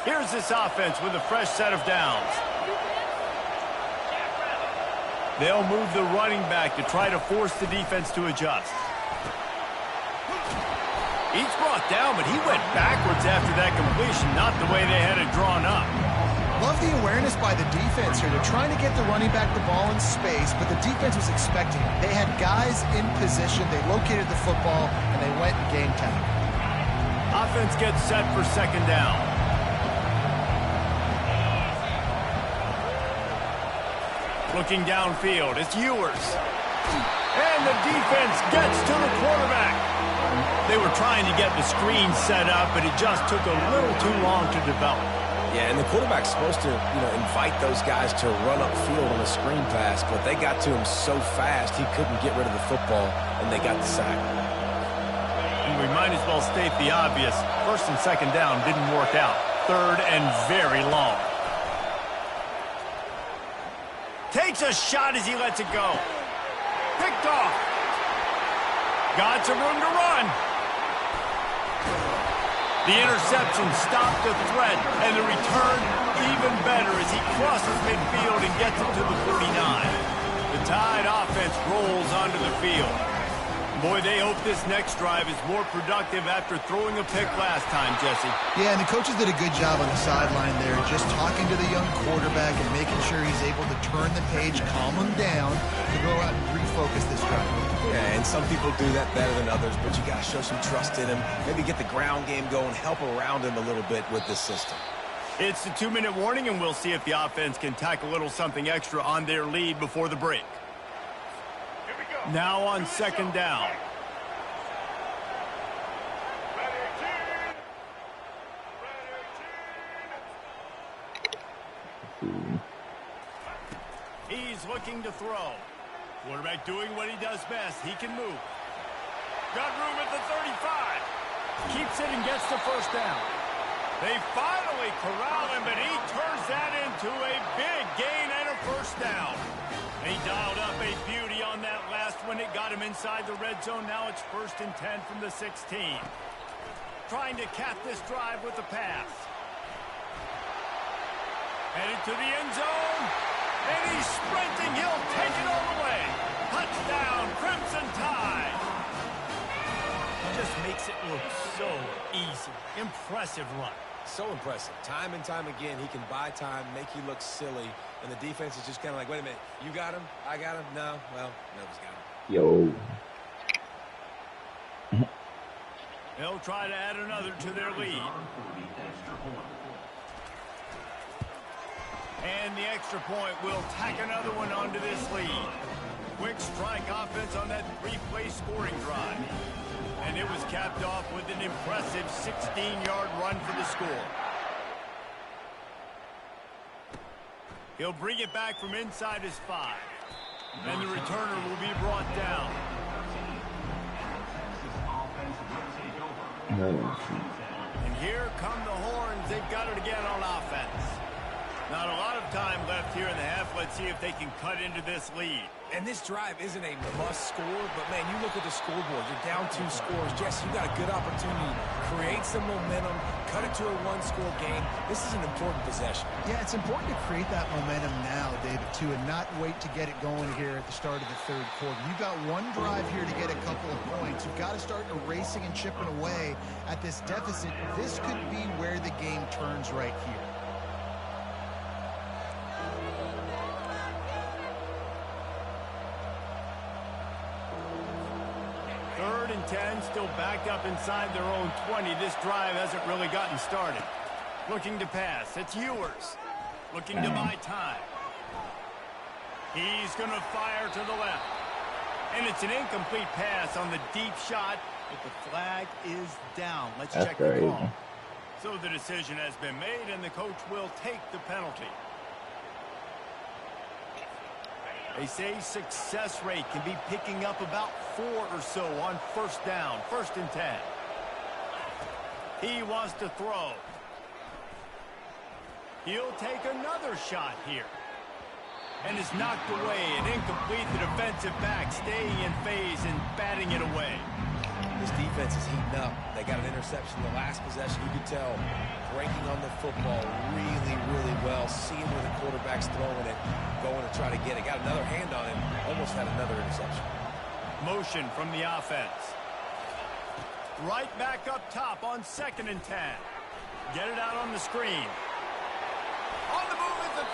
Here's this offense with a fresh set of downs. They'll move the running back to try to force the defense to adjust. He's brought down, but he went backwards after that completion, not the way they had it drawn up. Love the awareness by the defense here. They're trying to get the running back the ball in space, but the defense was expecting it. They had guys in position. They located the football, and they went and game time. Offense gets set for second down. Looking downfield, it's Ewers. And the defense gets to the quarterback. They were trying to get the screen set up, but it just took a little too long to develop. Yeah, and the quarterback's supposed to, invite those guys to run upfield on a screen pass, but they got to him so fast he couldn't get rid of the football, and they got the sack. And we might as well state the obvious. First and second down didn't work out. Third and very long. Takes a shot as he lets it go. Picked off. Got some room to run. The interception stopped the threat, and the return even better as he crosses midfield and gets it to the 49. The Tide offense rolls onto the field. Boy, they hope this next drive is more productive after throwing a pick last time, Jesse. Yeah, and the coaches did a good job on the sideline there, just talking to the young quarterback and making sure he's able to turn the page, calm him down, to go out and refocus this drive. Yeah, and some people do that better than others, but you got to show some trust in him, maybe get the ground game going, help around him a little bit with this system. It's the 2-minute warning, and we'll see if the offense can tack a little something extra on their lead before the break. Now on second down. He's looking to throw. Quarterback doing what he does best. He can move. Got room at the 35. Keeps it and gets the first down. They finally corral him, but he turns that into a big gain and a first down. He dialed up a beauty on that last one. It got him inside the red zone. Now it's 1st and 10 from the 16. Trying to cap this drive with the pass. Headed to the end zone. And he's sprinting. He'll take it all the way. Touchdown, Crimson Tide. Just makes it look so easy. Impressive run. So impressive. Time and time again, he can buy time, make you look silly, and the defense is just kind of like, wait a minute, you got him? I got him? No? Well, nobody's got him. Yo. They'll try to add another to their lead. And the extra point will tack another one onto this lead. Quick strike offense on that 3-play scoring drive. And it was capped off with an impressive 16-yard run for the score. He'll bring it back from inside his 5. And the returner will be brought down. And here come the horns. They've got it again on offense. Not a lot of time left here in the half. Let's see if they can cut into this lead. And this drive isn't a must score, but, man, you look at the scoreboard. You're down 2 scores. Jesse, you got a good opportunity. Create some momentum. Cut it to a 1-score game. This is an important possession. Yeah, it's important to create that momentum now, David, too, and not wait to get it going here at the start of the 3rd quarter. You've got one drive here to get a couple of points. You've got to start erasing and chipping away at this deficit. This could be where the game turns right here. Third and 10, still backed up inside their own 20. This drive hasn't really gotten started. Looking to pass. It's Ewers. Looking to buy time. He's going to fire to the left. And it's an incomplete pass on the deep shot, but the flag is down. Let's check the call. So the decision has been made, and the coach will take the penalty. They say success rate can be picking up about 4 or so on first down, 1st and 10. He wants to throw. He'll take another shot here. And is knocked away and incomplete. The defensive back staying in phase and batting it away. This defense is heating up. They got an interception the last possession. You could tell breaking on the football really, really well, seeing where the quarterback's throwing it, going to try to get it. Got another hand on it, almost had another interception. Motion from the offense. Right back up top on 2nd and 10. Get it out on the screen. On the move at the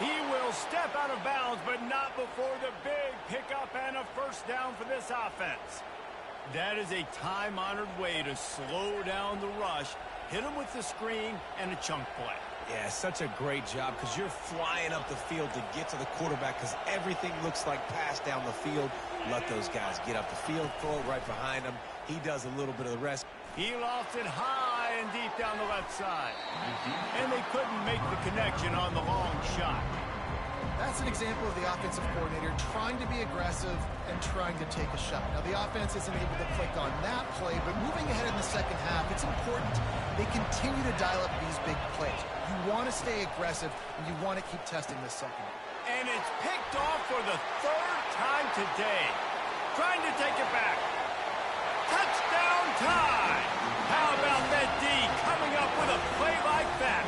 30. He will step out of bounds, but not before the big pickup and a first down for this offense. That is a time-honored way to slow down the rush, hit him with the screen, and a chunk play. Yeah, such a great job because you're flying up the field to get to the quarterback because everything looks like pass down the field. Let those guys get up the field, throw it right behind him. He does a little bit of the rest. He lost it high and deep down the left side. And they couldn't make the connection on the long shot. That's an example of the offensive coordinator trying to be aggressive and trying to take a shot. Now, the offense isn't able to click on that play, but moving ahead in the second half, it's important they continue to dial up these big plays. You want to stay aggressive, and you want to keep testing this second. And it's picked off for the 3rd time today. Trying to take it back. Touchdown time! How about that D coming up with a play like that?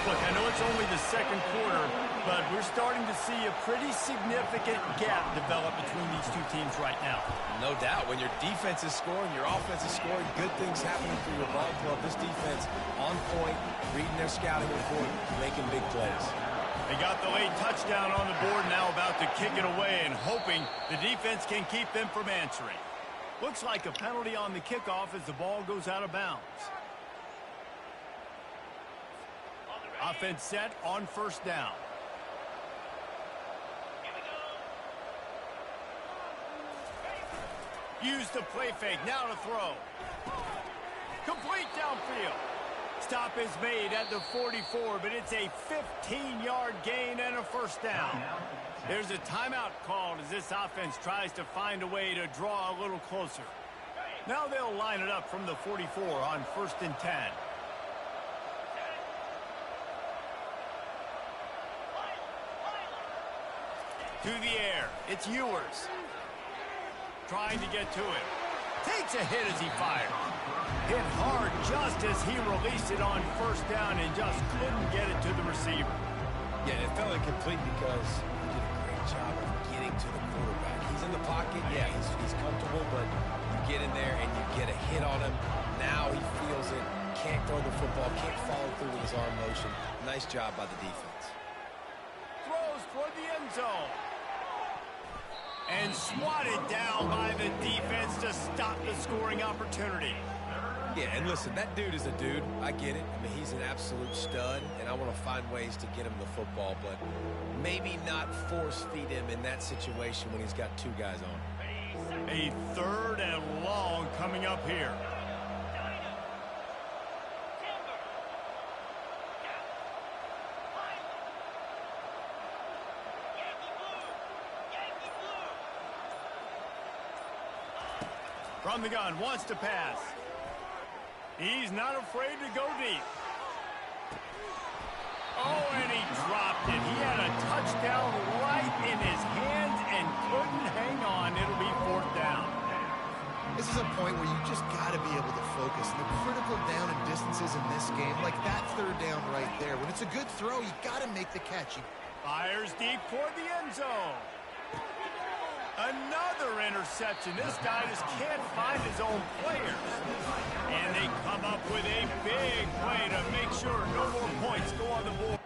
Look, I know it's only the 2nd quarter, but we're starting to see a pretty significant gap develop between these two teams right now. No doubt. When your defense is scoring, your offense is scoring, good things happening for your ball club. This defense on point, reading their scouting report, making big plays. They got the late touchdown on the board, now about to kick it away and hoping the defense can keep them from answering. Looks like a penalty on the kickoff as the ball goes out of bounds. Offense set on 1st down. Use the play fake, now to throw. Complete downfield. Stop is made at the 44, but it's a 15-yard gain and a first down. There's a timeout called as this offense tries to find a way to draw a little closer. Now they'll line it up from the 44 on 1st and 10. To the air, it's Ewers. Trying to get to him. Takes a hit as he fired. Hit hard just as he released it on 1st down and just couldn't get it to the receiver. Yeah, it fell incomplete because he did a great job of getting to the quarterback. He's in the pocket, yeah, he's comfortable, but you get in there and you get a hit on him. Now he feels it, can't throw the football, can't follow through with his arm motion. Nice job by the defense. Throws toward the end zone. And swatted down by the defense to stop the scoring opportunity. Yeah, and listen, that dude is a dude. I get it. I mean, he's an absolute stud, and I want to find ways to get him the football, but maybe not force feed him in that situation when he's got 2 guys on. A 3rd and long coming up here. From the gun, wants to pass. He's not afraid to go deep. Oh, and he dropped it. He had a touchdown right in his hands and couldn't hang on. It'll be 4th down. This is a point where you just got to be able to focus. The critical down and distances in this game, like that 3rd down right there. When it's a good throw, you got to make the catch. Fires deep toward the end zone. Another interception. This guy just can't find his own players. And they come up with a big play to make sure no more points go on the board.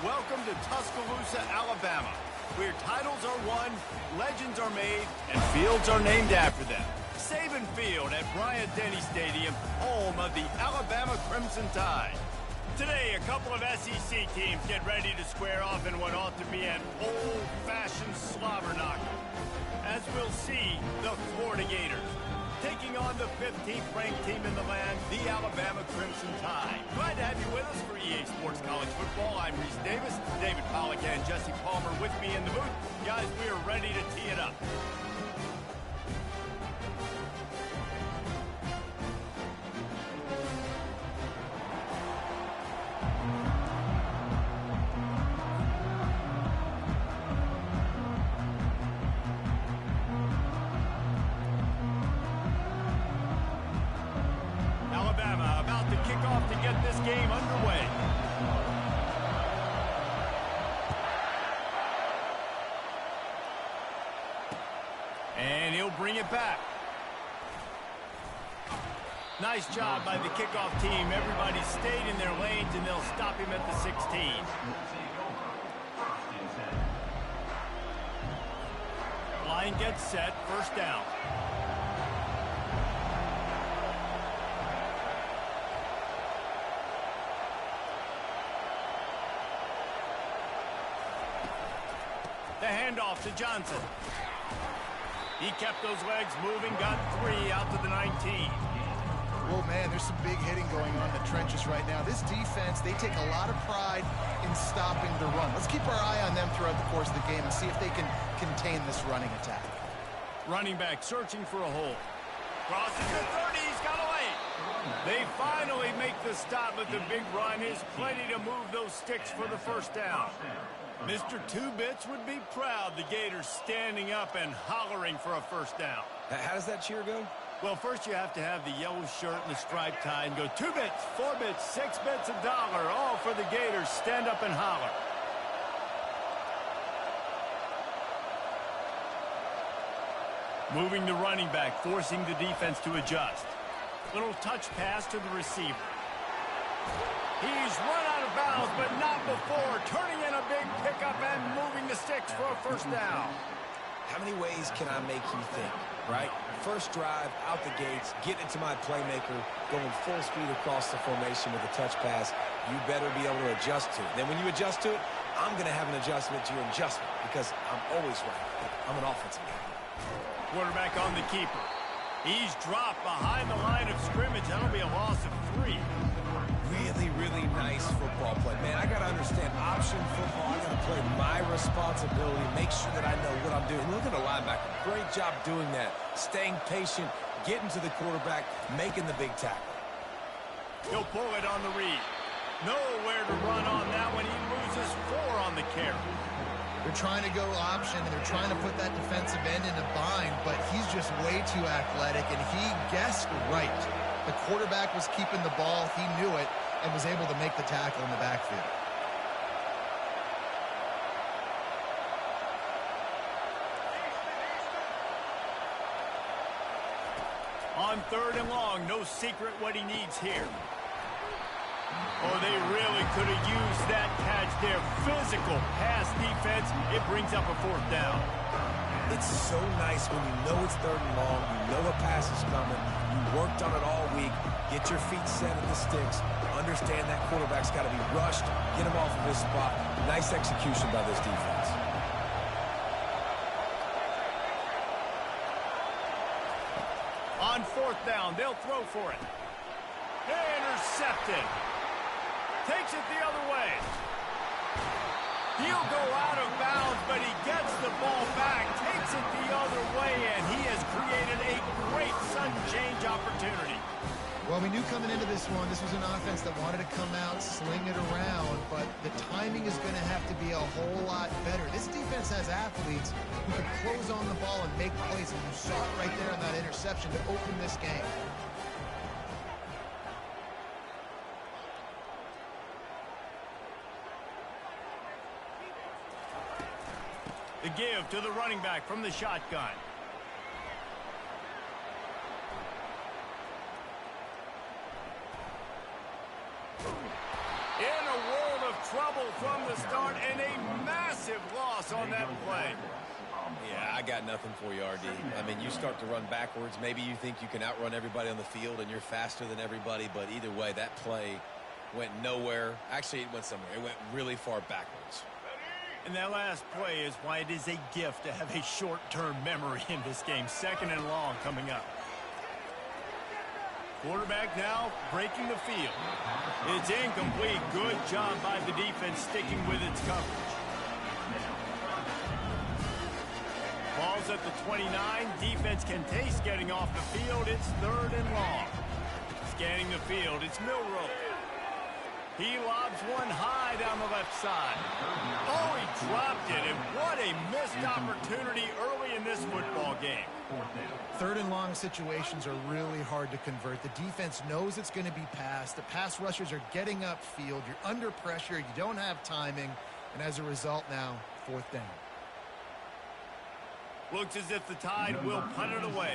Welcome to Tuscaloosa, Alabama, where titles are won, legends are made, and fields are named after them. Saban Field at Bryant-Denny Stadium, home of the Alabama Crimson Tide. Today, a couple of SEC teams get ready to square off in what ought to be an old-fashioned slobber knocker. As we'll see, the Florida Gators taking on the 15th ranked team in the land, the Alabama Crimson Tide. Glad to have you with us for EA Sports College Football. I'm Reese Davis, David Pollack and Jesse Palmer with me in the booth. Guys, we are ready to tee it up. Game underway. And he'll bring it back. Nice job by the kickoff team. Everybody stayed in their lanes, and they'll stop him at the 16. Line gets set. First down. The handoff to Johnson. He kept those legs moving, got 3 out to the 19. Well, man, there's some big hitting going on in the trenches right now. This defense, they take a lot of pride in stopping the run. Let's keep our eye on them throughout the course of the game and see if they can contain this running attack. Running back searching for a hole. Crosses the 30, he's got away. They finally make the stop, but the big run is plenty to move those sticks for the first down. Mr. Two Bits would be proud. The Gators standing up and hollering for a first down. How does that cheer go? Well, first you have to have the yellow shirt and the striped tie and go 2 bits, 4 bits, 6 bits, $1, all for the Gators. Stand up and holler. Moving the running back, forcing the defense to adjust. Little touch pass to the receiver. He's run out of bounds, but not before. Turning in a big pickup and moving the sticks for a first down. How many ways can I make you think, right? First drive, out the gates, getting it to my playmaker, going full speed across the formation with a touch pass. You better be able to adjust to it. Then when you adjust to it, I'm going to have an adjustment to your adjustment because I'm always right. I'm an offensive guy. Quarterback on the keeper. He's dropped behind the line of scrimmage. That'll be a loss of 3. Really, really nice football play. Man, I got to understand option football. I got to play my responsibility, make sure that I know what I'm doing. Look at the linebacker. Great job doing that. Staying patient, getting to the quarterback, making the big tackle. He'll pull it on the read. Nowhere to run on that one. He loses 4 on the carry. They're trying to go option, and they're trying to put that defensive end in a bind, but he's just way too athletic, and he guessed right. The quarterback was keeping the ball. He knew it and was able to make the tackle in the backfield. On 3rd and long, no secret what he needs here. Oh, they really could have used that catch there. Physical pass defense. It brings up a 4th down. It's so nice when you know it's 3rd and long, you know a pass is coming, you worked on it all week, get your feet set at the sticks, understand that quarterback's got to be rushed, get him off of his spot. Nice execution by this defense. On 4th down, they'll throw for it. Intercepted. Takes it the other way. He'll go out of bounds, but he gets the ball back, takes it the other way, and he has created a great sudden change opportunity. Well, we knew coming into this one, this was an offense that wanted to come out, sling it around, but the timing is going to have to be a whole lot better. This defense has athletes who can close on the ball and make plays, and you saw it right there on that interception to open this game. The give to the running back from the shotgun. In a world of trouble, from the start, and a massive loss on that play. Yeah, I got nothing for you, RD. I mean, you start to run backwards. Maybe you think you can outrun everybody on the field and you're faster than everybody, but either way, that play went nowhere. Actually, it went somewhere. It went really far backwards. And that last play is why it is a gift to have a short-term memory in this game. 2nd and long coming up. Quarterback now breaking the field. It's incomplete. Good job by the defense sticking with its coverage. Ball's at the 29. Defense can taste getting off the field. It's 3rd and long. Scanning the field, it's Milroe. He lobs one high down the left side. Oh, he dropped it, and what a missed opportunity early in this football game. 3rd and long situations are really hard to convert. The defense knows it's going to be passed. The pass rushers are getting upfield. You're under pressure. You don't have timing. And as a result now, 4th down. Looks as if the Tide will punt it away.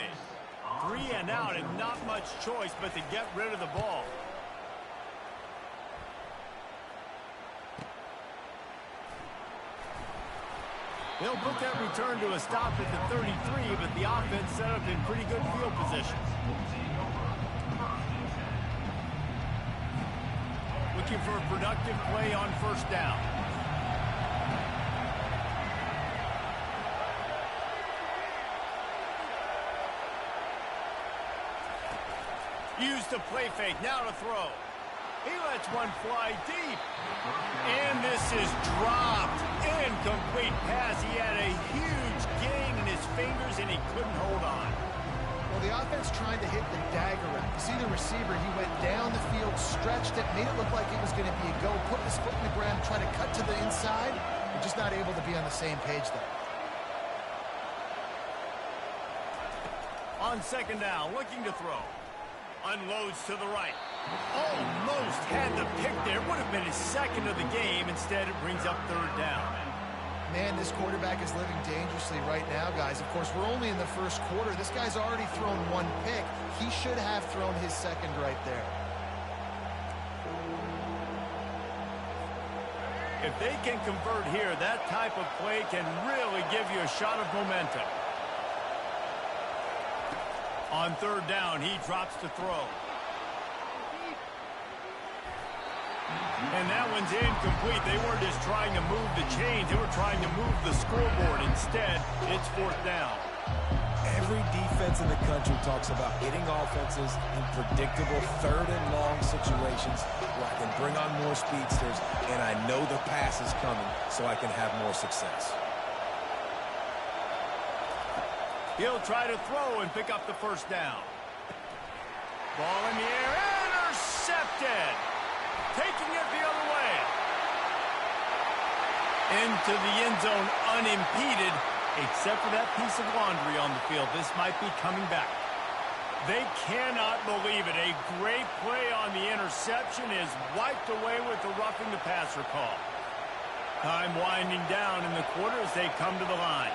3 and out and not much choice but to get rid of the ball. They'll put that return to a stop at the 33, but the offense set up in pretty good field position. Looking for a productive play on 1st down. Used the play fake, now to throw. He lets one fly deep. And this is dropped. Incomplete pass. He had a huge gain in his fingers, and he couldn't hold on. Well, the offense trying to hit the dagger route. You see the receiver, he went down the field, stretched it, made it look like it was going to be a go, put his foot in the ground, try to cut to the inside, and just not able to be on the same page there. On 2nd down, looking to throw. Unloads to the right. Almost had the pick there. Would have been his 2nd of the game. Instead, it brings up 3rd down. Man, this quarterback is living dangerously right now, guys. Of course, we're only in the 1st quarter. This guy's already thrown 1 pick. He should have thrown his 2nd right there. If they can convert here, that type of play can really give you a shot of momentum. On 3rd down, he drops to throw. And that one's incomplete. They weren't just trying to move the chains. They were trying to move the scoreboard. Instead, it's 4th down. Every defense in the country talks about hitting offenses in predictable 3rd and long situations where I can bring on more speedsters, and I know the pass is coming, so I can have more success. He'll try to throw and pick up the 1st down. Ball in the air, intercepted. Taking it the other way. Into the end zone unimpeded, except for that piece of laundry on the field. This might be coming back. They cannot believe it. A great play on the interception is wiped away with the roughing the passer call. Time winding down in the quarter as they come to the line.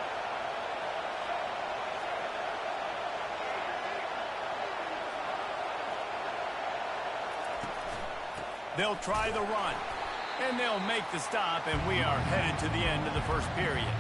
They'll try the run, and they'll make the stop, and we are headed to the end of the 1st period.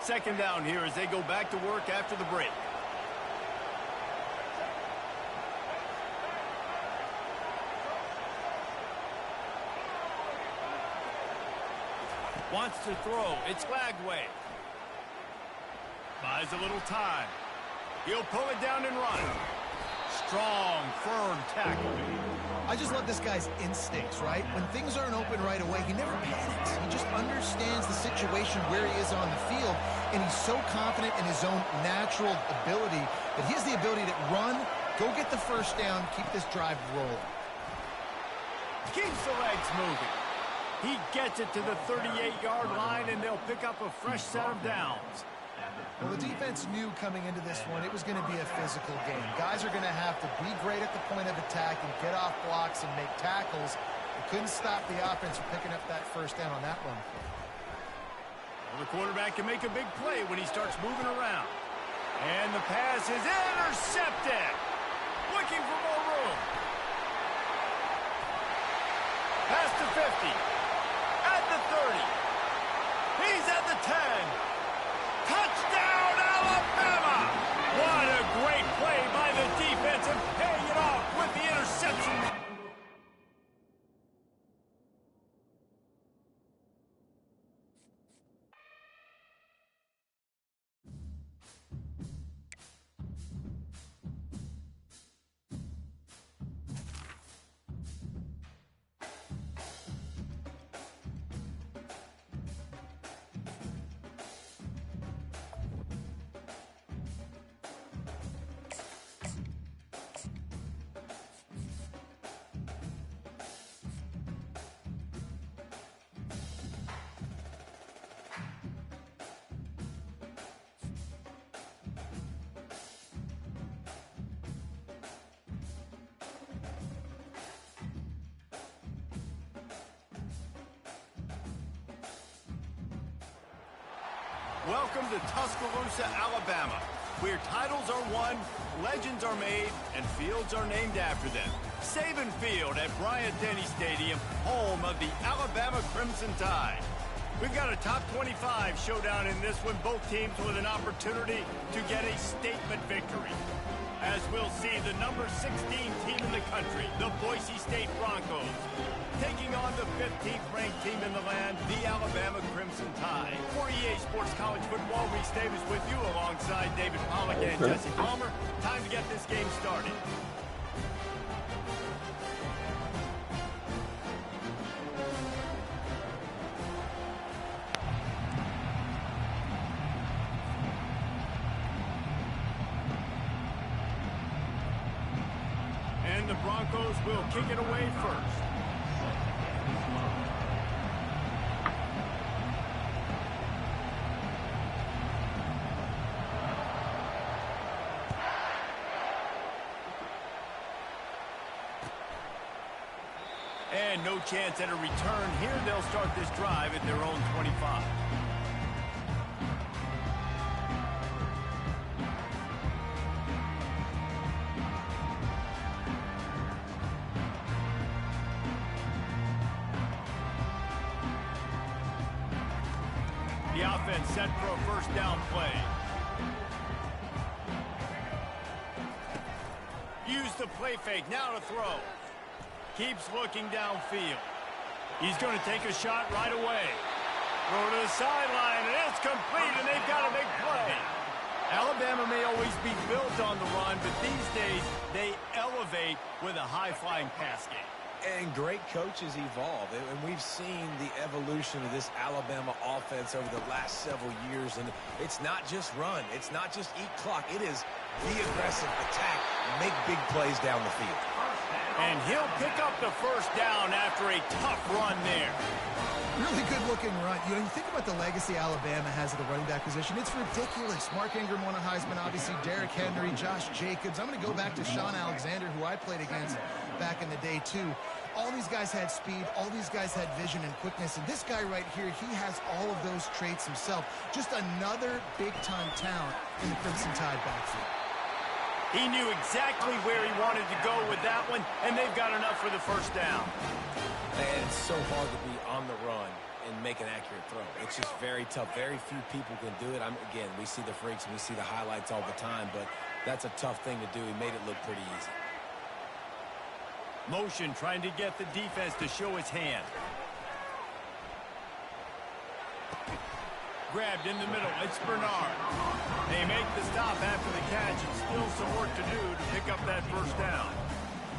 Second down here as they go back to work after the break. Wants to throw. It's Lagway. Buys a little time. He'll pull it down and run. Strong, firm tackle. I just love this guy's instincts, right? When things aren't open right away, he never panics. He just understands the situation where he is on the field, and he's so confident in his own natural ability that he has the ability to run, go get the 1st down, keep this drive rolling. Keeps the legs moving. He gets it to the 38-yard line, and they'll pick up a fresh set of downs. Well, the defense knew coming into this one it was going to be a physical game. Guys are going to have to be great at the point of attack and get off blocks and make tackles. They couldn't stop the offense from picking up that first down on that one. Well, the quarterback can make a big play when he starts moving around. And the pass is intercepted. Looking for more room. Pass to 50. At the 30. He's at the 10. Touchdown, Alabama! What a great play by the defense and paying it off with the interception. Welcome to Tuscaloosa, Alabama, where titles are won, legends are made, and fields are named after them. Saban Field at Bryant-Denny Stadium, home of the Alabama Crimson Tide. We've got a top 25 showdown in this one, both teams with an opportunity to get a statement victory. As we'll see, the number 16 team in the country, the Boise State Broncos, taking on the 15th ranked team in the land, the Alabama Crimson Tide. For EA Sports College Football, Reese Davis with you alongside David Pollack and Jesse Palmer. Time to get this game started. And the Broncos will kick it away first. And no chance at a return here. They'll start this drive at their own 25. The offense set for a first down play. Use the play fake. Now to throw. Keeps looking downfield. He's going to take a shot right away. Throw to the sideline, and it's complete, and they've got a big play. Alabama may always be built on the run, but these days they elevate with a high-flying pass game. And great coaches evolve, and we've seen the evolution of this Alabama offense over the last several years, and it's not just run, it's not just eat clock, it is be aggressive, attack, make big plays down the field. And he'll pick up the first down after a tough run there. Really good-looking run. You think about the legacy Alabama has at the running back position. It's ridiculous. Mark Ingram won a Heisman, obviously Derrick Henry, Josh Jacobs. I'm going to go back to Sean Alexander, who I played against back in the day, too. All these guys had speed. All these guys had vision and quickness. And this guy right here, he has all of those traits himself. Just another big-time talent in the Crimson Tide backfield. He knew exactly where he wanted to go with that one, and they've got enough for the first down. And it's so hard to be on the run and make an accurate throw. It's just very tough. Very few people can do it. Again, we see the freaks and we see the highlights all the time, but that's a tough thing to do. He made it look pretty easy. Motion trying to get the defense to show his hand. Grabbed in the middle. It's Bernard. They make the stop after the catch, and still some work to do to pick up that first down.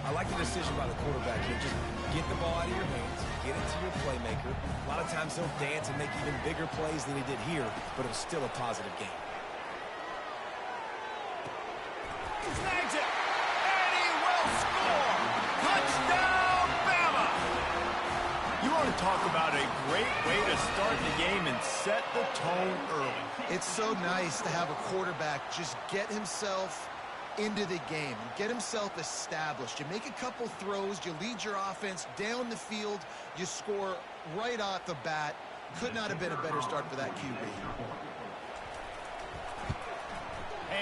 I like the decision by the quarterback here. Just get the ball out of your hands, get it to your playmaker. A lot of times he'll dance and make even bigger plays than he did here, but it was still a positive game. Snags it, and he will score. Touchdown, Bama. talk about a great way to start the game and set the tone early. It's so nice to have a quarterback just get himself into the game and get himself established. You make a couple throws, you lead your offense down the field, you score right off the bat. Could not have been a better start for that QB.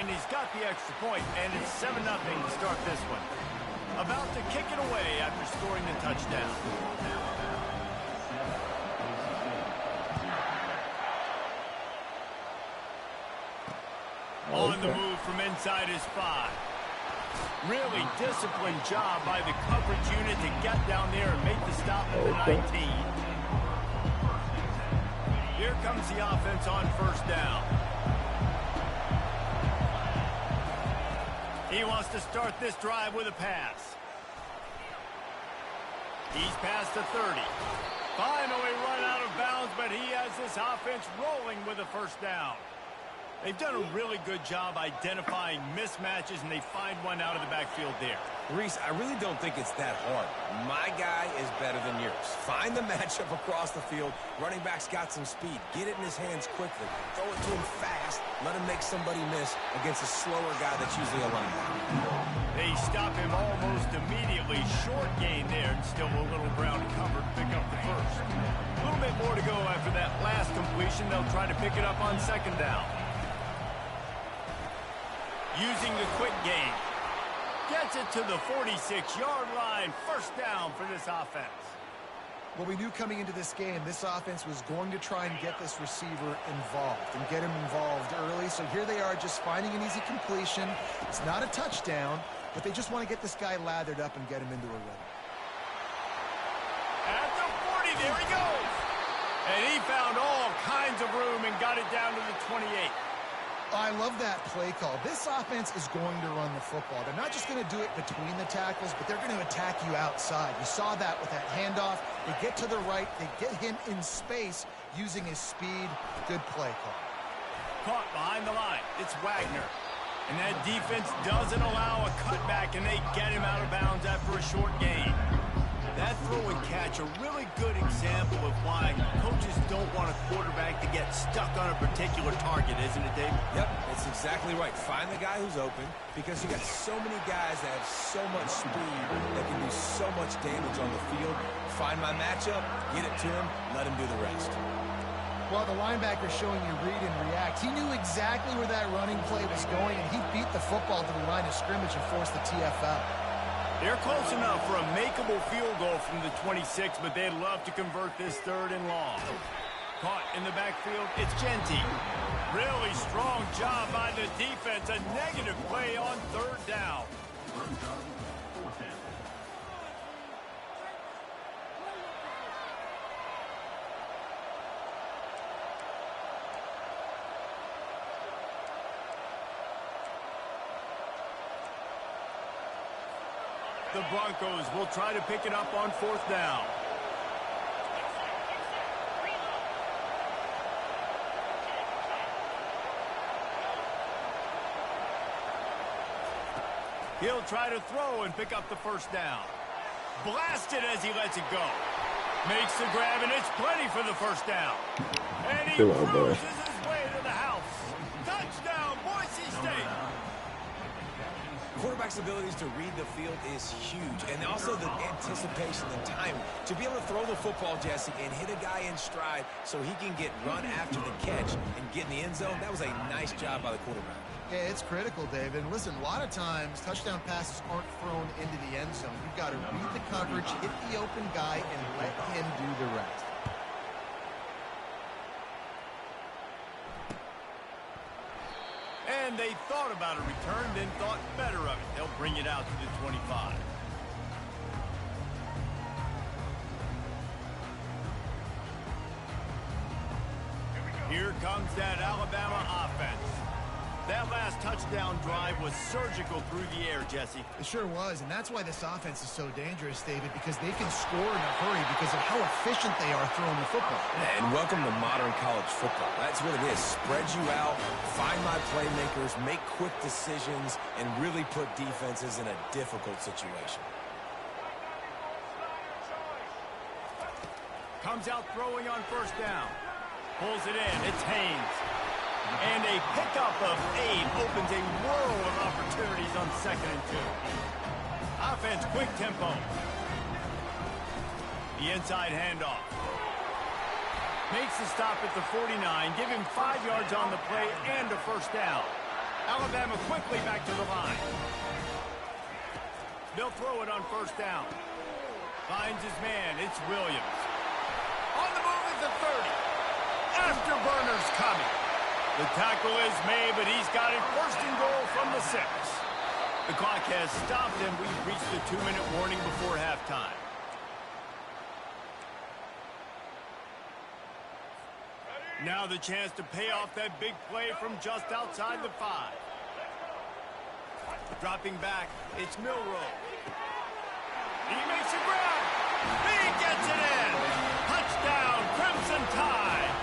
And he's got the extra point, and it's 7-0 to start this one. About to kick it away after scoring the touchdown. On the move from inside his 5. Really disciplined job by the coverage unit to get down there and make the stop at the 19. Here comes the offense on first down. He wants to start this drive with a pass. He's past the 30. Finally run out of bounds, but he has this offense rolling with a first down. They've done a really good job identifying mismatches, and they find one out of the backfield there. Reese, I really don't think it's that hard. My guy is better than yours. Find the matchup across the field. Running back's got some speed. Get it in his hands quickly. Throw it to him fast. Let him make somebody miss against a slower guy that's usually a linebacker. They stop him almost immediately. Short gain there, and still a little ground covered to pick up the first. A little bit more to go after that last completion. They'll try to pick it up on second down. Using the quick game. Gets it to the 46-yard line. First down for this offense. Well, we knew coming into this game, this offense was going to try and get this receiver involved and get him involved early. So here they are just finding an easy completion. It's not a touchdown, but they just want to get this guy lathered up and get him into a rhythm. At the 40, there he goes. And he found all kinds of room and got it down to the 28. I love that play call. This offense is going to run the football. They're not just going to do it between the tackles, but they're going to attack you outside. You saw that with that handoff. They get to the right. They get him in space using his speed. Good play call. Caught behind the line. It's Wagner. And that defense doesn't allow a cutback, and they get him out of bounds after a short gain. That throw and catch, a really good example of why coaches don't want a quarterback to get stuck on a particular target, isn't it, Dave? Yep, that's exactly right. Find the guy who's open, because you got so many guys that have so much speed that can do so much damage on the field. Find my matchup, get it to him, let him do the rest. Well, the linebacker showing you read and react. He knew exactly where that running play was going, and he beat the football to the line of scrimmage and forced the TFL. They're close enough for a makeable field goal from the 26, but they'd love to convert this 3rd and long. Caught in the backfield, it's Genty. Really strong job by the defense. A negative play on 3rd down. The Broncos will try to pick it up on 4th down. He'll try to throw and pick up the first down. Blasted as he lets it go. Makes the grab, and it's plenty for the first down. And he cruises his way to the house. Touchdown, Boise State. Quarterback's abilities to read the field is huge, and also the anticipation and timing. To be able to throw the football, Jesse, and hit a guy in stride so he can get run after the catch and get in the end zone, that was a nice job by the quarterback. Yeah, it's critical, David. And listen, a lot of times touchdown passes aren't thrown into the end zone. You've got to read the coverage, hit the open guy, and let him do the rest. And they thought about a return, then thought better of it. They'll bring it out to the 25. Here comes that Alabama offense. That last touchdown drive was surgical through the air, Jesse. It sure was, and that's why this offense is so dangerous, David, because they can score in a hurry because of how efficient they are throwing the football. And welcome to modern college football. That's what it is. Spread you out, find my playmakers, make quick decisions, and really put defenses in a difficult situation. Comes out throwing on first down. Pulls it in. It's Haynes. And a pickup of 8 opens a world of opportunities on 2nd and 2. Offense, quick tempo. The inside handoff. Makes the stop at the 49. Give him 5 yards on the play and a first down. Alabama quickly back to the line. They'll throw it on first down. Finds his man. It's Williams. On the move at the 30. Afterburner's coming. The tackle is made, but he's got it first and goal from the 6. The clock has stopped, and we've reached the 2-minute warning before halftime. Now the chance to pay off that big play from just outside the 5. Dropping back, it's Milroe. He makes a grab. He gets it in. Touchdown, Crimson Tide.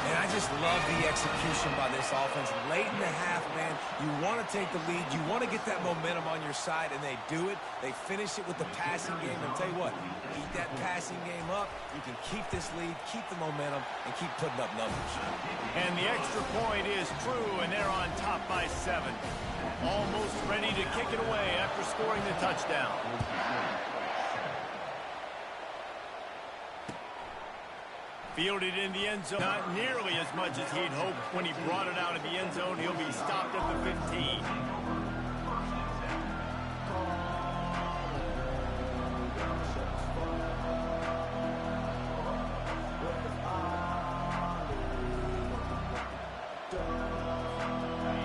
And I just love the execution by this offense. Late in the half, man, you want to take the lead. You want to get that momentum on your side, and they do it. They finish it with the passing game. And tell you what, keep that passing game up. You can keep this lead, keep the momentum, and keep putting up numbers. And the extra point is true, and they're on top by 7. Almost ready to kick it away after scoring the touchdown. Fielded in the end zone. Not nearly as much as he'd hoped when he brought it out of the end zone. He'll be stopped at the 15.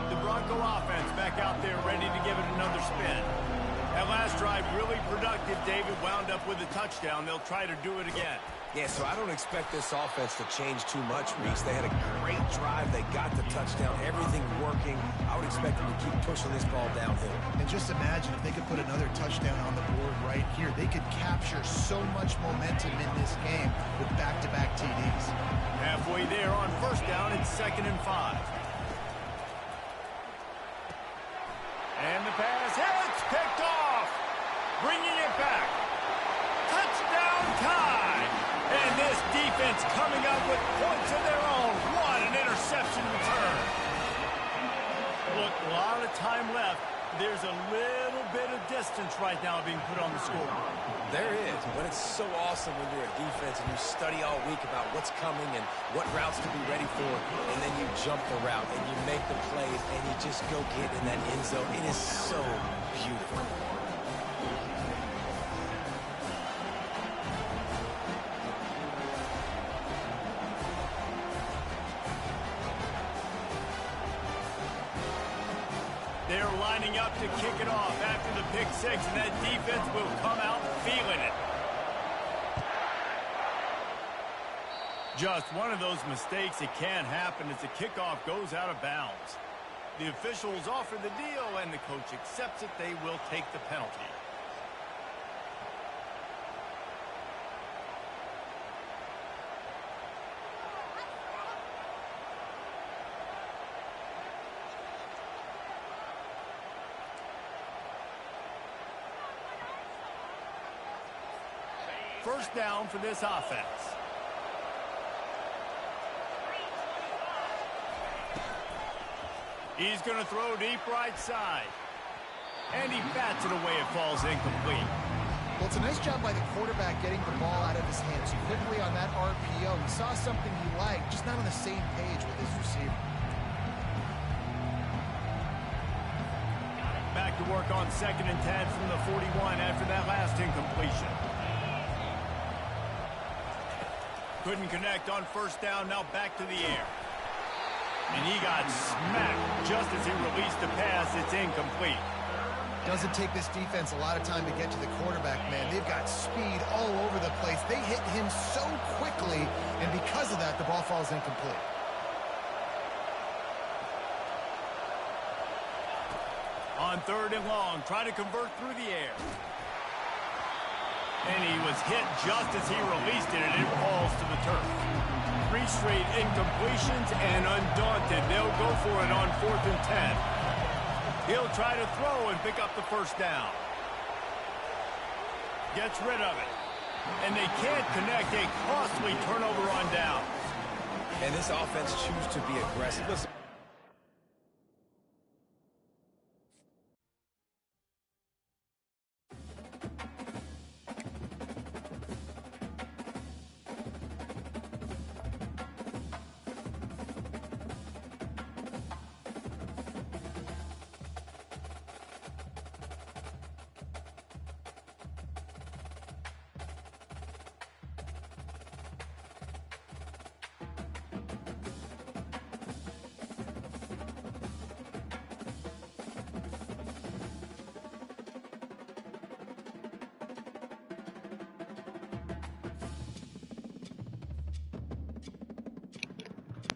The Bronco offense back out there ready to give it another spin. That last drive really productive. David wound up with a touchdown. They'll try to do it again. Yeah, so I don't expect this offense to change too much, Reese. They had a great drive. They got the touchdown. Everything working. I would expect them to keep pushing this ball downhill. And just imagine if they could put another touchdown on the board right here. They could capture so much momentum in this game with back-to-back TDs. Halfway there on first down, it's 2nd and 5. And the pass hits, picked off. Bringing it back. Touchdown Tide. And this defense coming up with points of their own. What an interception return. Look, a lot of time left. There's a little bit of distance right now being put on the scoreboard. There is, but it's so awesome when you're a defense and you study all week about what's coming and what routes to be ready for, and then you jump the route and you make the plays and you just go get in that end zone. It is so beautiful. They're lining up to kick it off after the pick 6, and that defense will come out feeling it. Just one of those mistakes that can happen as the kickoff goes out of bounds. The officials offer the deal, and the coach accepts it. They will take the penalty. First down for this offense. He's going to throw deep right side. And he bats it away. It falls incomplete. Well, it's a nice job by the quarterback getting the ball out of his hands quickly on that RPO. He saw something he liked, just not on the same page with his receiver. Back to work on 2nd and 10 from the 41 after that last incompletion. Couldn't connect on first down, now back to the air. And he got smacked just as he released the pass. It's incomplete. Doesn't take this defense a lot of time to get to the quarterback, man. They've got speed all over the place. They hit him so quickly, and because of that, the ball falls incomplete. On 3rd and long, trying to convert through the air. And he was hit just as he released it, and it falls to the turf. 3 straight incompletions, and undaunted, they'll go for it on 4th and 10. He'll try to throw and pick up the first down. Gets rid of it. And they can't connect a costly turnover on down. And this offense chooses to be aggressive. Listen.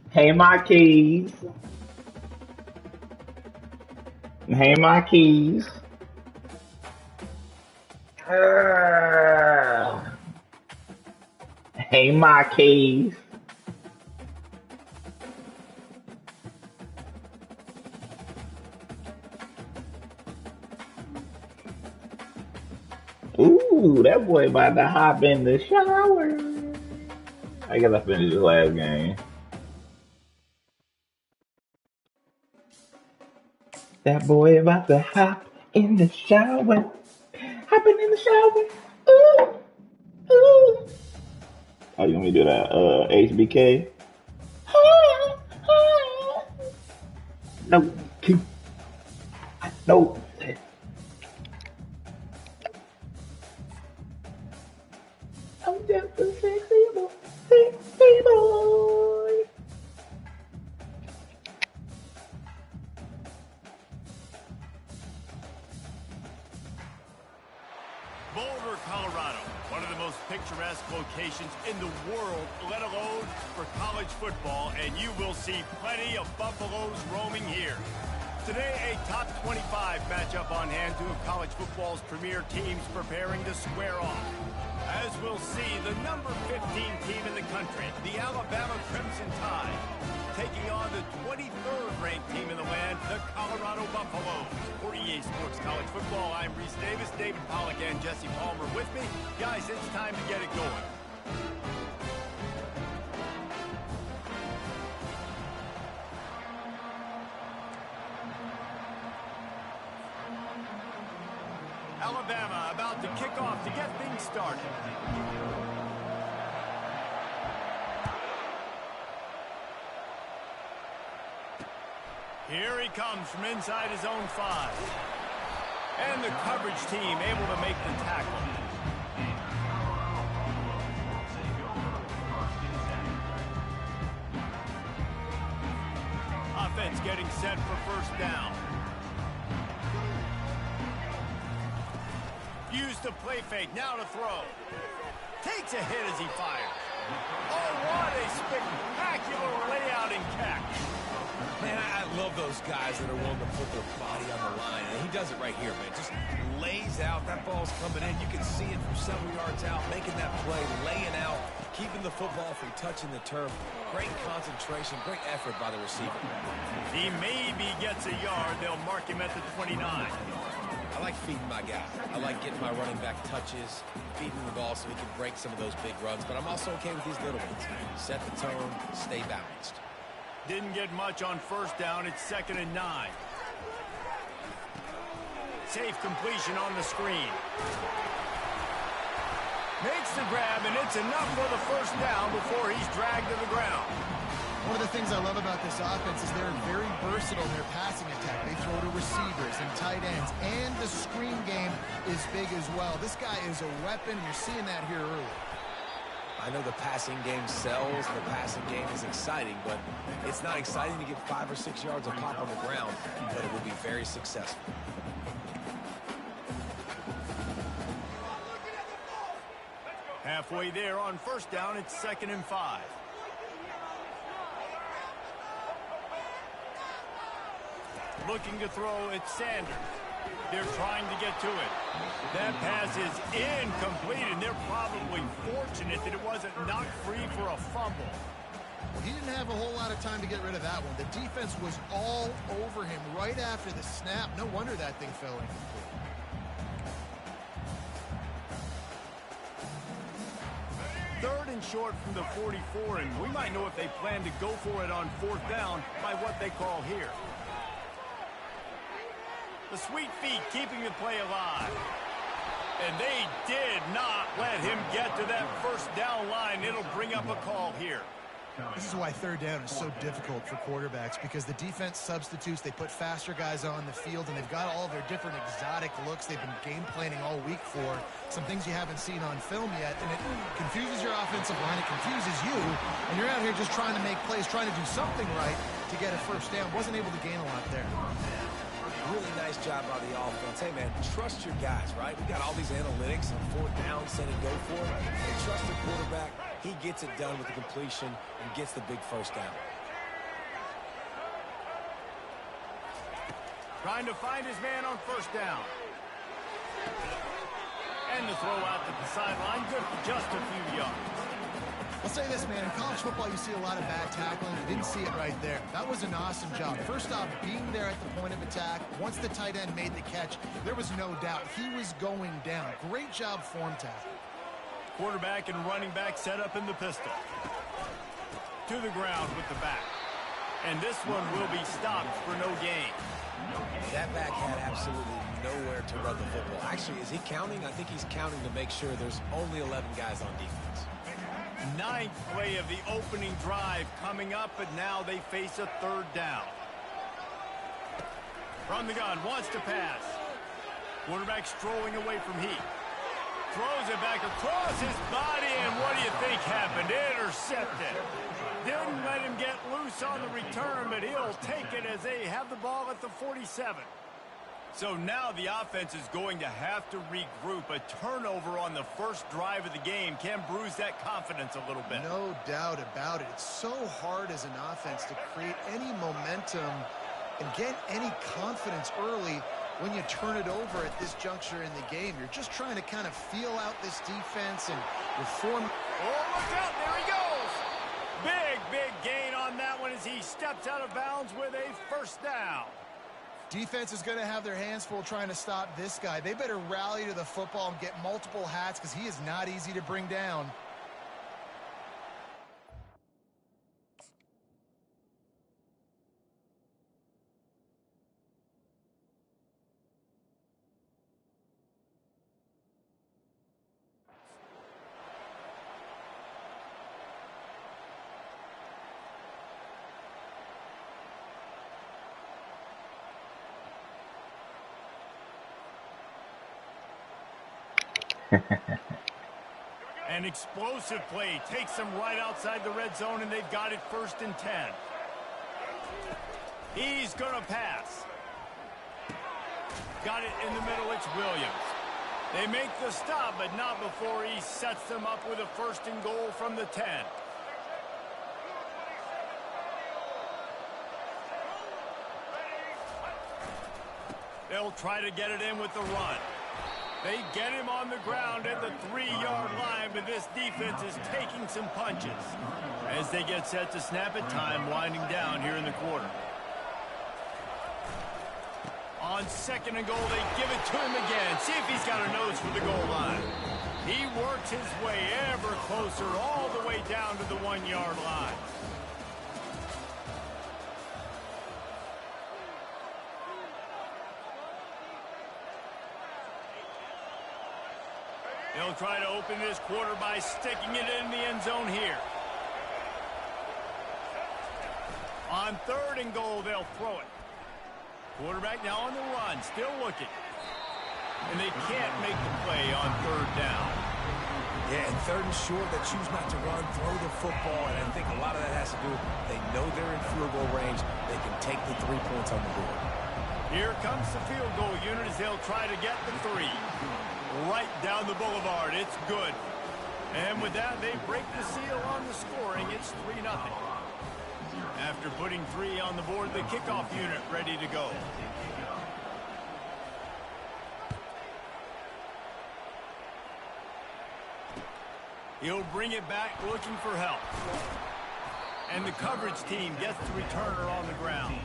Hey, my keys. Hey, my keys. Hey, my keys. Ooh, that boy about to hop in the shower. I gotta finish this last game. That boy about to hop in the shower. Hopping in the shower. Ooh, ooh. Oh, you want me to do that? HBK? No, no. I'm just a sexy boy, sexy boy. Boulder, Colorado, one of the most picturesque locations in the world, let alone for college football, and you will see plenty of Buffaloes roaming here. Today, a top 25 matchup on hand, two of college football's premier teams preparing to square off. As we'll see, the number 15 team in the country, the Alabama Crimson Tide, taking on the 23rd ranked team in the land, the Colorado Buffaloes. For EA Sports College Football, I'm Reese Davis, David Pollack, and Jesse Palmer with me. Guys, it's time to get it going. Alabama about to kick off to get things started. Here he comes from inside his own 5. And the coverage team able to make the tackle. Offense getting set for first down. Use the play fake, now to throw. Takes a hit as he fires. Oh, what a spectacular layout and catch. Man, I love those guys that are willing to put their body on the line. And he does it right here, man. Just lays out. That ball's coming in. You can see it from several yards out, making that play, laying out, keeping the football from touching the turf. Great concentration, great effort by the receiver. He maybe gets a yard. They'll mark him at the 29. I like feeding my guy. I like getting my running back touches, feeding the ball so he can break some of those big runs. But I'm also okay with these little ones. Set the tone, stay balanced. Didn't get much on first down. It's 2nd and 9. Safe completion on the screen. Makes the grab, and it's enough for the first down before he's dragged to the ground. One of the things I love about this offense is they're very versatile in their passing attack. They throw to receivers and tight ends, and the screen game is big as well. This guy is a weapon. You're seeing that here early. I know the passing game sells, the passing game is exciting, but it's not exciting to get 5 or 6 yards of pop on the ground, but it will be very successful. Halfway there on first down, it's 2nd and 5. Looking to throw, it's Sanders. They're trying to get to it. That pass is incomplete, and they're probably fortunate that it wasn't knocked free for a fumble. He didn't have a whole lot of time to get rid of that one. The defense was all over him right after the snap. No wonder that thing fell incomplete. 2nd short from the 44, and we might know if they plan to go for it on 4th down by what they call here. The sweet feet keeping the play alive. And they did not let him get to that 1st down line. It'll bring up a call here. This is why 3rd down is so difficult for quarterbacks, because the defense substitutes, they put faster guys on the field, and they've got all their different exotic looks they've been game planning all week for, some things you haven't seen on film yet, and it confuses your offensive line, it confuses you, and you're out here just trying to make plays, trying to do something right to get a 1st down. Wasn't able to gain a lot there. Really nice job by the offense. Hey, man, trust your guys, right? We got all these analytics on 4th down, set and go for it. And trust the quarterback. He gets it done with the completion and gets the big 1st down. Trying to find his man on 1st down. And the throw out to the sideline, good for just a few yards. I'll say this, man, in college football, you see a lot of bad tackling. You didn't see it right there. That was an awesome job. First off, being there at the point of attack. Once the tight end made the catch, there was no doubt he was going down. Great job form tackle. Quarterback and running back set up in the pistol. To the ground with the back. And this one will be stopped for no gain. That back had absolutely nowhere to run the football. Actually, is he counting? I think he's counting to make sure there's only 11 guys on defense. 9th play of the opening drive coming up, but now they face a 3rd down. From the gun, wants to pass. Quarterback strolling away from Heath. Throws it back across his body, and what do you think happened? Intercepted. Didn't let him get loose on the return, but he'll take it as they have the ball at the 47. So now the offense is going to have to regroup. A turnover on the 1st drive of the game can bruise that confidence a little bit. No doubt about it. It's so hard as an offense to create any momentum and get any confidence early when you turn it over at this juncture in the game. You're just trying to kind of feel out this defense and reform. Oh, look out. There he goes. Big gain on that one as he steps out of bounds with a 1st down. Defense is going to have their hands full trying to stop this guy. They better rally to the football and get multiple hats, because he is not easy to bring down. An explosive play takes them right outside the red zone, and they've got it 1st and 10. He's going to pass. Got it in the middle. It's Williams. They make the stop, but not before he sets them up with a 1st and goal from the 10. They'll try to get it in with the run. They get him on the ground at the 3-yard line, but this defense is taking some punches. As they get set to snap it, time winding down here in the quarter. On 2nd and goal, they give it to him again. See if he's got a nose for the goal line. He works his way ever closer all the way down to the 1-yard line. They'll try to open this quarter by sticking it in the end zone here. On 3rd and goal, they'll throw it. Quarterback now on the run, still looking. And they can't make the play on 3rd down. Yeah, and 3rd and short, they choose not to run, throw the football, and I think a lot of that has to do with they know they're in field goal range. They can take the 3 points on the board. Here comes the field goal unit as they'll try to get the 3. Right down the boulevard. It's good. And with that, they break the seal on the scoring. It's 3-0. After putting 3 on the board, the kickoff unit ready to go. He'll bring it back looking for help. And the coverage team gets the returner on the ground.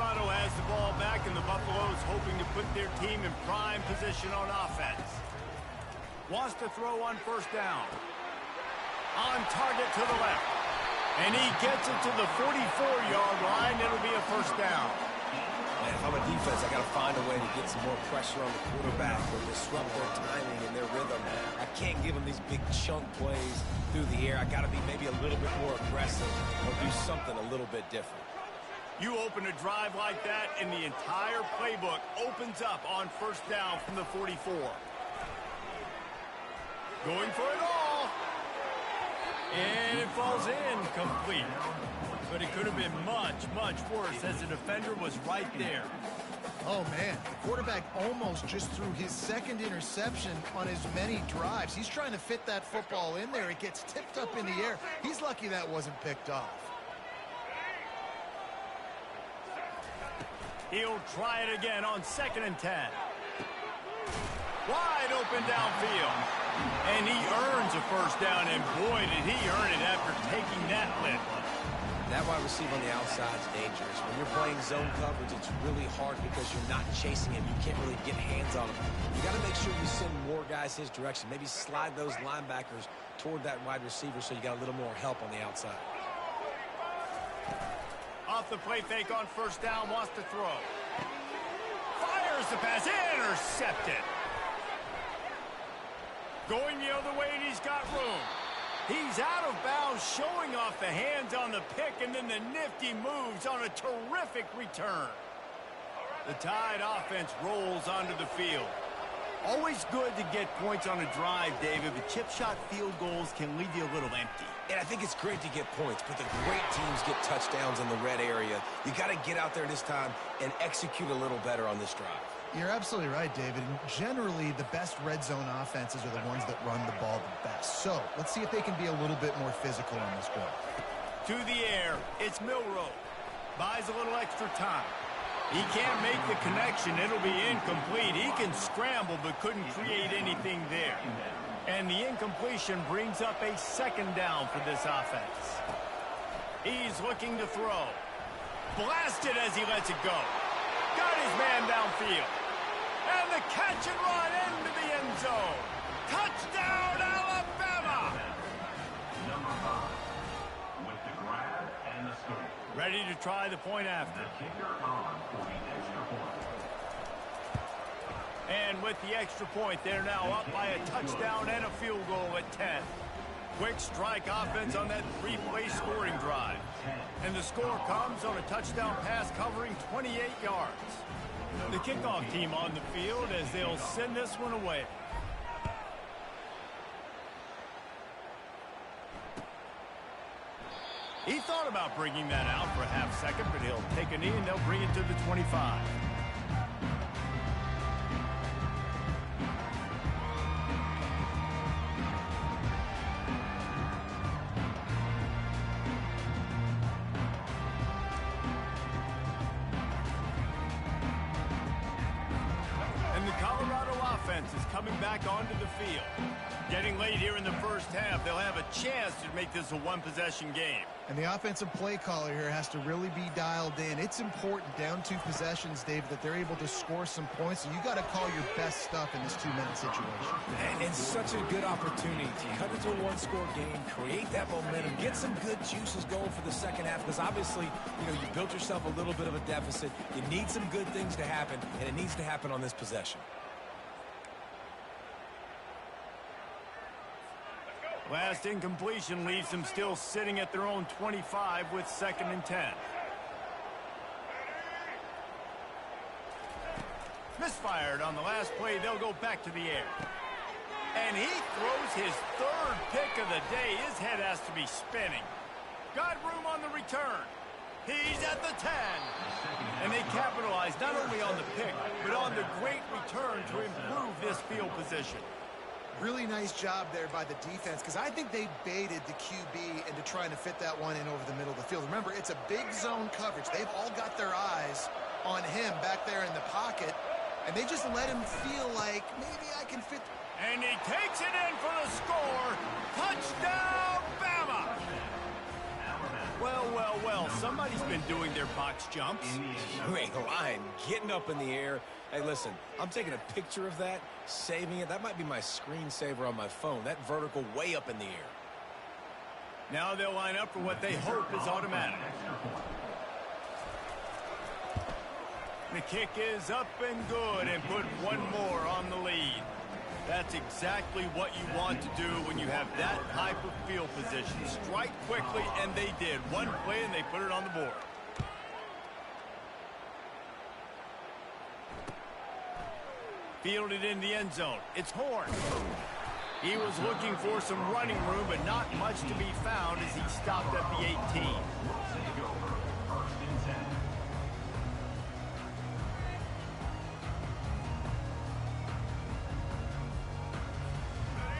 Colorado has the ball back, and the Buffaloes hoping to put their team in prime position on offense. Wants to throw on first down. On target to the left. And he gets it to the 44-yard line. It'll be a first down. Man, if I'm a defense, I got to find a way to get some more pressure on the quarterback or disrupt their timing and their rhythm. I can't give them these big chunk plays through the air. I got to be maybe a little bit more aggressive or do something a little bit different. You open a drive like that, and the entire playbook opens up on first down from the 44. Going for it all. And it falls in complete. But it could have been much, much worse as the defender was right there. Oh, man. The quarterback almost just threw his second interception on as many drives. He's trying to fit that football in there. It gets tipped up in the air. He's lucky that wasn't picked off. He'll try it again on 2nd and 10. Wide open downfield. And he earns a first down, and boy, did he earn it after taking that lift. That wide receiver on the outside is dangerous. When you're playing zone coverage, it's really hard because you're not chasing him. You can't really get hands on him. You got to make sure you send more guys his direction. Maybe slide those linebackers toward that wide receiver so you got a little more help on the outside. Off the play fake on first down, wants to throw. Fires the pass, intercepted. Going the other way, and he's got room. He's out of bounds, showing off the hands on the pick, and then the nifty moves on a terrific return. The Tide offense rolls onto the field. Always good to get points on a drive, David, but chip shot field goals can leave you a little empty. And I think it's great to get points, but the great teams get touchdowns in the red area. You got to get out there this time and execute a little better on this drive. You're absolutely right, David. And generally, the best red zone offenses are the ones that run the ball the best. So let's see if they can be a little bit more physical on this drive. To the air, it's Milroe. Buys a little extra time. He can't make the connection. It'll be incomplete. He can scramble, but couldn't create anything there. And the incompletion brings up a second down for this offense. He's looking to throw. Blasted as he lets it go. Got his man downfield. And the catch and run into the end zone. Touchdown, Alabama! Number 5 with the grab and the scoop. Ready to try the point after. The kicker on for the extra point. And with the extra point, they're now up by a touchdown and a field goal at 10. Quick strike offense on that 3-play scoring drive. And the score comes on a touchdown pass covering 28 yards. The kickoff team on the field as they'll send this one away. He thought about bringing that out for a half second, but he'll take a knee and they'll bring it to the 25. Is coming back onto the field. Getting late here in the first half, they'll have a chance to make this a one-possession game. And the offensive play caller here has to really be dialed in. It's important down 2 possessions, David, that they're able to score some points. So you got to call your best stuff in this 2-minute situation. And it's such a good opportunity to cut into a one-score game, create that momentum, get some good juices going for the second half, because obviously, you built yourself a little bit of a deficit. You need some good things to happen, and it needs to happen on this possession. Last incompletion leaves them still sitting at their own 25 with 2nd and 10. Misfired on the last play. They'll go back to the air. And he throws his 3rd pick of the day. His head has to be spinning. Got room on the return. He's at the 10. And they capitalize not only on the pick, but on the great return to improve this field position. Really nice job there by the defense, because I think they baited the QB into trying to fit that one in over the middle of the field. Remember, it's a big zone coverage. They've all got their eyes on him back there in the pocket, and they just let him feel like, maybe I can fit. And he takes it in for the score. Touchdown, Bama! Well, somebody's been doing their box jumps. You ain't lying. Getting up in the air. Hey, listen, I'm taking a picture of that, saving it. That might be my screensaver on my phone. That vertical way up in the air. Now they'll line up for what they hope is automatic. The kick is up and good and put one more on the lead. That's exactly what you want to do when you have that type of field position. Strike quickly, and they did. One play, and they put it on the board. Fielded in the end zone. It's Horn. He was looking for some running room, but not much to be found as he stopped at the 18.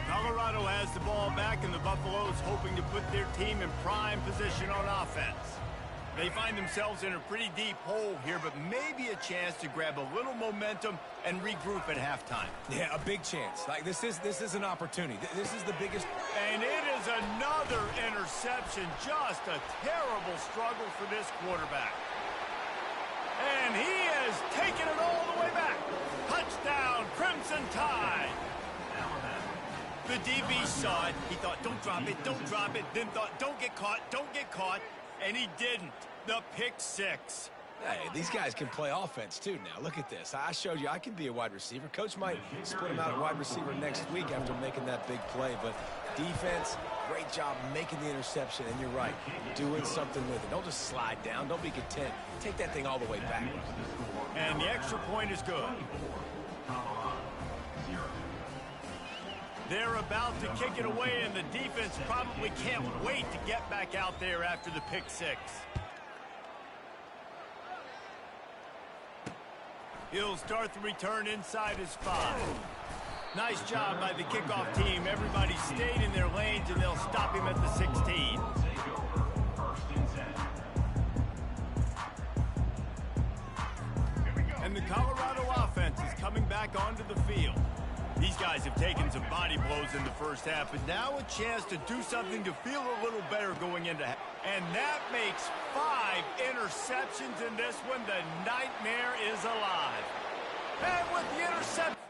Colorado has the ball back, and the Buffaloes hoping to put their team in prime position on offense. They find themselves in a pretty deep hole here, but maybe a chance to grab a little momentum and regroup at halftime. Yeah, a big chance. Like this is an opportunity. This is the biggest. And it is another interception. Just a terrible struggle for this quarterback. And he has taken it all the way back. Touchdown, Crimson Tide. The DB saw it. He thought, don't drop it, don't drop it. Then thought, don't get caught, don't get caught. And he didn't. The pick six. Hey, these guys can play offense too now. Look at this. I showed you I can be a wide receiver. Coach might split him out at wide receiver next week after making that big play. But defense, great job making the interception. And you're right, doing something with it. Don't just slide down. Don't be content. Take that thing all the way back. And the extra point is good. They're about to kick it away, and the defense probably can't wait to get back out there after the pick six. He'll start the return inside his 5. Nice job by the kickoff team. Everybody stayed in their lanes, and they'll stop him at the 16. And the Colorado offense is coming back onto the field. These guys have taken some body blows in the first half, but now a chance to do something to feel a little better going into half. And that makes 5 interceptions in this one. The nightmare is alive. And with the interception.